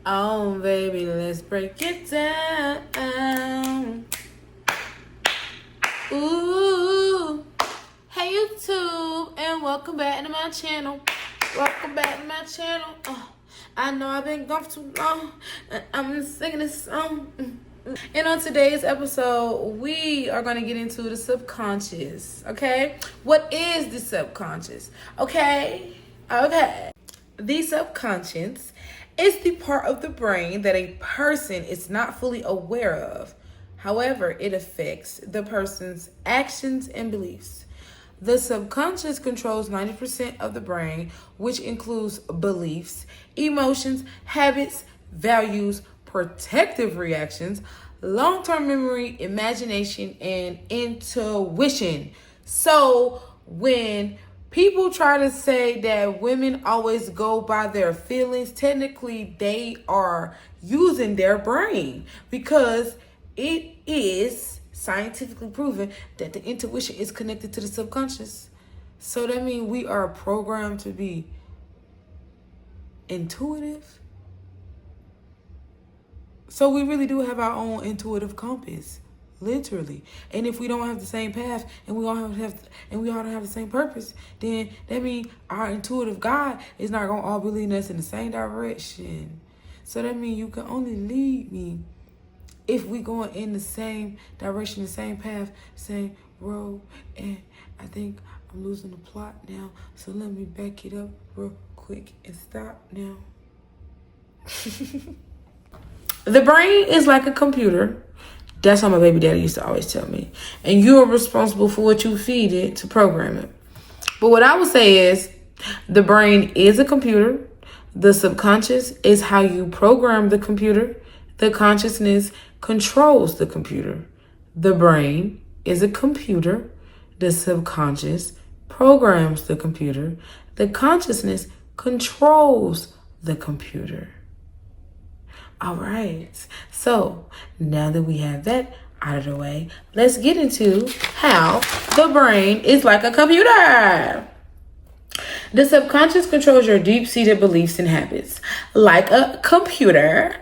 Oh, baby, let's break it down. Ooh. Hey, YouTube, and welcome back to my channel. Welcome back to my channel. I know I've been gone for too long, and I'm singing this song. And on today's episode, we are going to get into the subconscious, okay? What is the subconscious? Okay. The subconscious is the part of the brain that a person is not fully aware of. However, it affects the person's actions and beliefs. The subconscious controls 90% of the brain, which includes beliefs, emotions, habits, values, protective reactions, long-term memory, imagination, and intuition. So when people try to say that women always go by their feelings, technically they are using their brain, because it is scientifically proven that the intuition is connected to the subconscious. So that means we are programmed to be intuitive. So we really do have our own intuitive compass, literally. And if we don't have the same path and we all don't have the same purpose, then that means our intuitive guide is not gonna all be leading us in the same direction. So that means you can only lead me if we going in the same direction, the same path, same road. And I think I'm losing the plot now. So let me back it up real quick and stop now. The brain is like a computer. That's what my baby daddy used to always tell me. And you are responsible for what you feed it to program it. But what I would say is the brain is a computer. The subconscious is how you program the computer. The consciousness controls the computer. The brain is a computer. The subconscious programs the computer. The consciousness controls the computer. All right. So now that we have that out of the way, let's get into how the brain is like a computer. The subconscious controls your deep-seated beliefs and habits. Like a computer,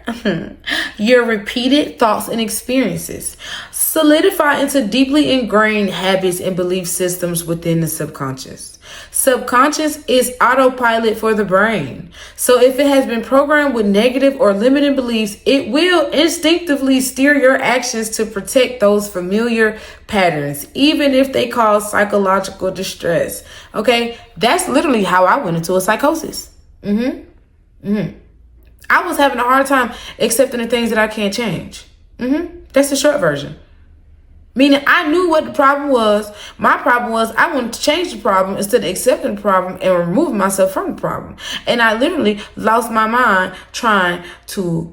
your repeated thoughts and experiences solidify into deeply ingrained habits and belief systems within the subconscious. Subconscious is autopilot for the brain. So if it has been programmed with negative or limiting beliefs, it will instinctively steer your actions to protect those familiar patterns, even if they cause psychological distress. Okay, that's literally how I went into a psychosis. I was having a hard time accepting the things that I can't change. That's the short version. Meaning I knew what the problem was. My problem was I wanted to change the problem instead of accepting the problem and removing myself from the problem. And I literally lost my mind trying to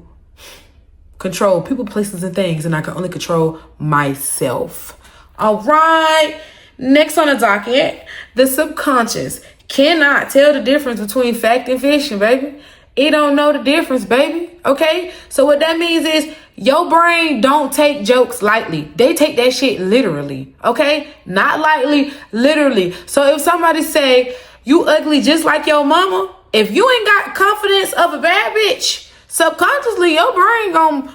control people, places, and things. And I could only control myself. All right. Next on the docket, the subconscious cannot tell the difference between fact and fiction, baby. It don't know the difference, baby. Okay? So what that means is your brain don't take jokes lightly. They take that shit literally. Okay? Not lightly, literally. So if somebody say, you ugly just like your mama, if you ain't got confidence of a bad bitch, subconsciously your brain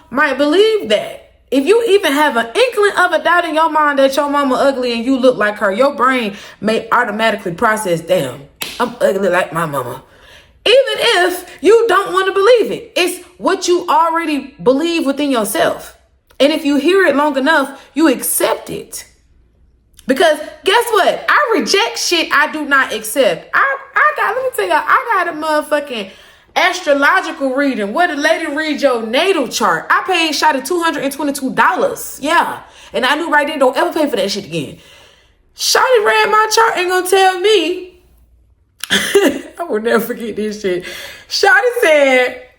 might believe that. If you even have an inkling of a doubt in your mind that your mama ugly and you look like her, your brain may automatically process, damn, I'm ugly like my mama. Even if you don't want to believe it, it's what you already believe within yourself. And if you hear it long enough, you accept it. Because guess what? I reject shit I do not accept. Let me tell y'all, I got a motherfucking astrological reading where the lady read your natal chart. I paid Shotty $222. Yeah. And I knew right then, don't ever pay for that shit again. Shotty read my chart and gonna tell me, I will never forget this shit. Shotty said,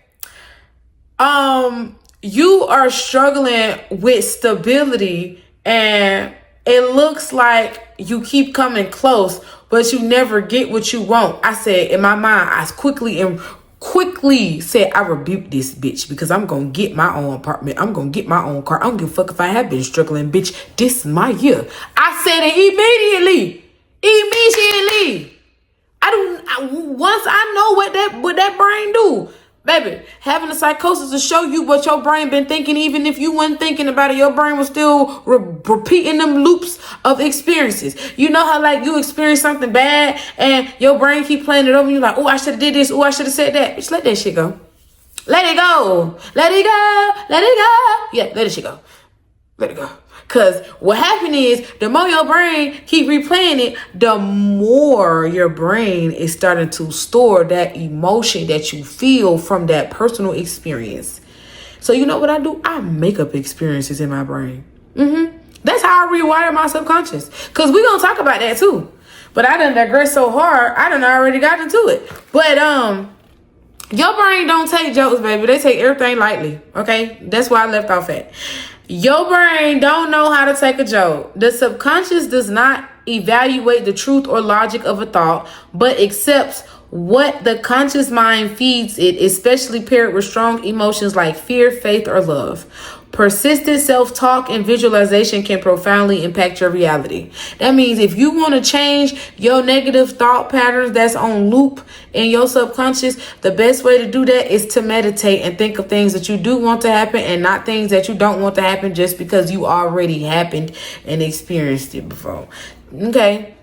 you are struggling with stability and it looks like you keep coming close, but you never get what you want. I said, in my mind, I quickly said, I rebuke this bitch because I'm going to get my own apartment. I'm going to get my own car. I don't give a fuck if I have been struggling, bitch. This is my year. I said it immediately. Once I know what that brain do, Baby, having a psychosis to show you what your brain been thinking. Even if you wasn't thinking about it, your brain was still repeating them loops of experiences. You know how like you experience something bad and your brain keep playing it over and you're like, oh, I should have did this. Oh, I should have said that. Just let that shit go. Let it go. Let it go. Let it go. Yeah, let it shit go. Let it go. Because what happened is the more your brain keep replaying it, the more your brain is starting to store that emotion that you feel from that personal experience. So you know what I do? I make up experiences in my brain. That's how I rewire my subconscious. Because we're going to talk about that too. But I done digress so hard, I done already got into it. But your brain don't take jokes, baby. They take everything lightly. Okay? That's why I left off at. Your brain don't know how to take a joke. The subconscious does not evaluate the truth or logic of a thought, but accepts what the conscious mind feeds it, especially paired with strong emotions like fear, faith, or love. Persistent self-talk and visualization can profoundly impact your reality. That means if you want to change your negative thought patterns that's on loop in your subconscious, the best way to do that is to meditate and think of things that you do want to happen and not things that you don't want to happen just because you already happened and experienced it before. Okay?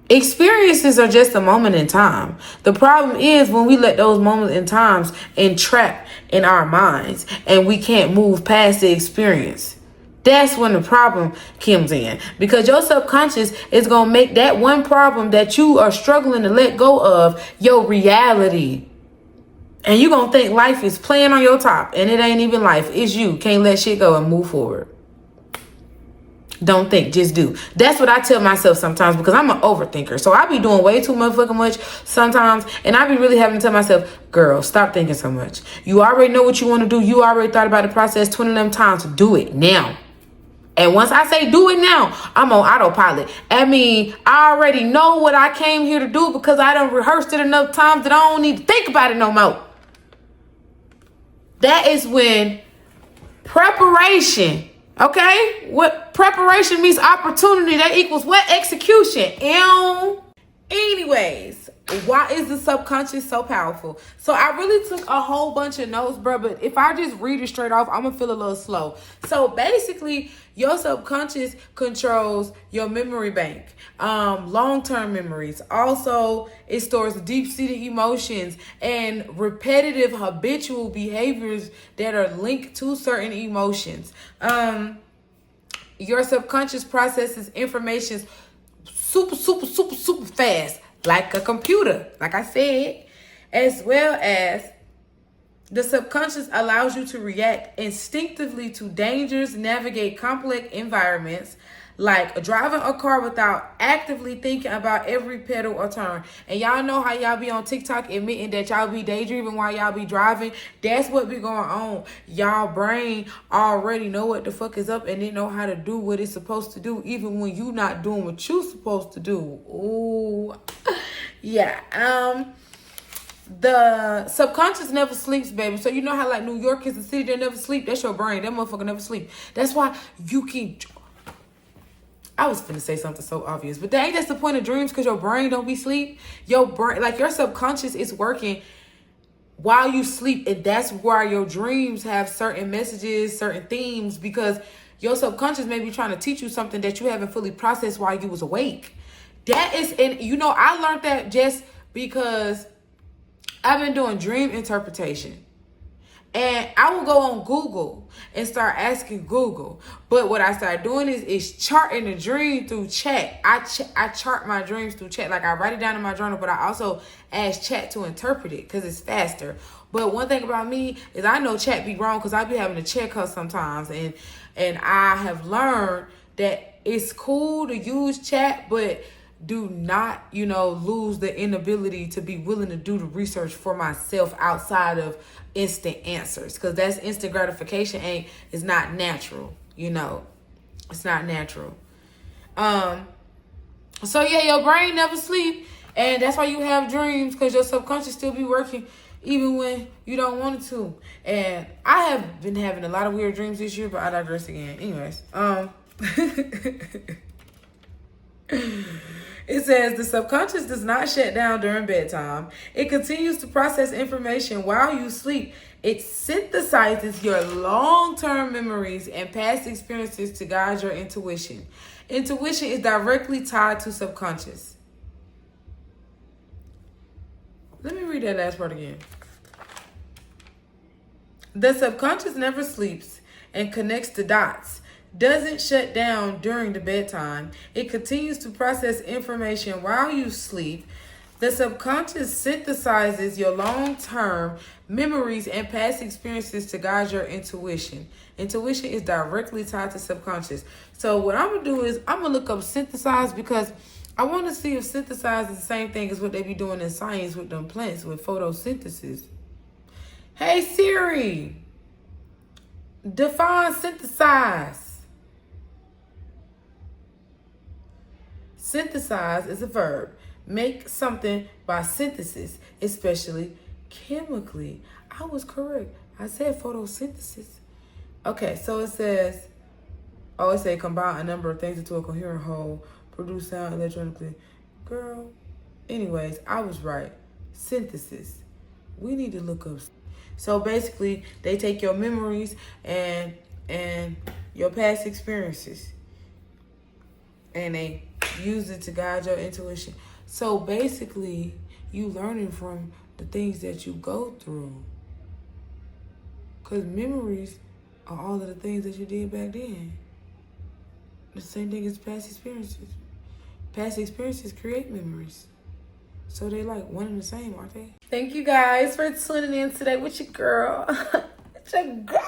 Experiences are just a moment in time. The problem is when we let those moments in times entrap in our minds and we can't move past the experience. That's when the problem comes in, because your subconscious is going to make that one problem that you are struggling to let go of your reality. And you're going to think life is playing on your top, and it ain't even life. It's you. Can't let shit go and move forward. Don't think, just do. That's what I tell myself sometimes, because I'm an overthinker. So I be doing way too motherfucking much sometimes. And I be really having to tell myself, girl, stop thinking so much. You already know what you want to do. You already thought about the process 20 of them times. Do it now. And once I say do it now, I'm on autopilot. I mean, I already know what I came here to do because I done rehearsed it enough times that I don't need to think about it no more. That is when preparation. Okay, what preparation means opportunity, that equals what? Execution. Anyways, why is the subconscious so powerful? So I really took a whole bunch of notes, bro, but if I just read it straight off, I'm gonna feel a little slow. So basically, your subconscious controls your memory bank, long-term memories. Also, it stores deep-seated emotions and repetitive habitual behaviors that are linked to certain emotions. Your subconscious processes information super fast, like a computer, like I said, as well as the subconscious allows you to react instinctively to dangers, navigate complex environments, like driving a car without actively thinking about every pedal or turn. And y'all know how y'all be on TikTok admitting that y'all be daydreaming while y'all be driving. That's what be going on. Y'all brain already know what the fuck is up and they know how to do what it's supposed to do, even when you not doing what you supposed to do. Ooh, yeah. The subconscious never sleeps, baby. So you know how like New York is a city that never sleep? That's your brain. That motherfucker never sleep. That's why you keep... I was finna say something so obvious, but that's the point of dreams, because your brain don't be sleep. Your brain, like your subconscious is working while you sleep, and that's why your dreams have certain messages, certain themes, because your subconscious may be trying to teach you something that you haven't fully processed while you was awake. That is, and you know, I learned that just because I've been doing dream interpretation. And I will go on Google and start asking Google. But what I started doing is charting the dream through chat. I chart my dreams through chat. Like I write it down in my journal, but I also ask chat to interpret it because it's faster. But one thing about me is I know chat be wrong because I be having to check her sometimes. And I have learned that it's cool to use chat, but do not, lose the inability to be willing to do the research for myself outside of instant answers, because that's instant gratification is not natural. It's not natural. So yeah, your brain never sleep, and that's why you have dreams, because your subconscious still be working even when you don't want it to. And I have been having a lot of weird dreams this year, but I digress again. Anyways, It says the subconscious does not shut down during bedtime. It continues to process information while you sleep. It synthesizes your long-term memories and past experiences to guide your intuition. Intuition is directly tied to subconscious. Let me read that last part again. The subconscious never sleeps and connects the dots. Doesn't shut down during the bedtime. It continues to process information while you sleep. The subconscious synthesizes your long-term memories and past experiences to guide your intuition. Intuition is directly tied to subconscious. So what I'm going to do is I'm going to look up synthesize because I want to see if synthesize is the same thing as what they be doing in science with them plants with photosynthesis. Hey Siri, define synthesize. Synthesize is a verb. Make something by synthesis, especially chemically. I was correct. I said photosynthesis. Okay, so it says, it says combine a number of things into a coherent whole, produce sound electronically. Girl, anyways, I was right. Synthesis. We need to look up. So basically, they take your memories and your past experiences, and they use it to guide your intuition. So basically, you learning from the things that you go through. Because memories are all of the things that you did back then. The same thing as past experiences. Past experiences create memories. So they like one and the same, aren't they? Thank you guys for tuning in today with your girl. It's your girl.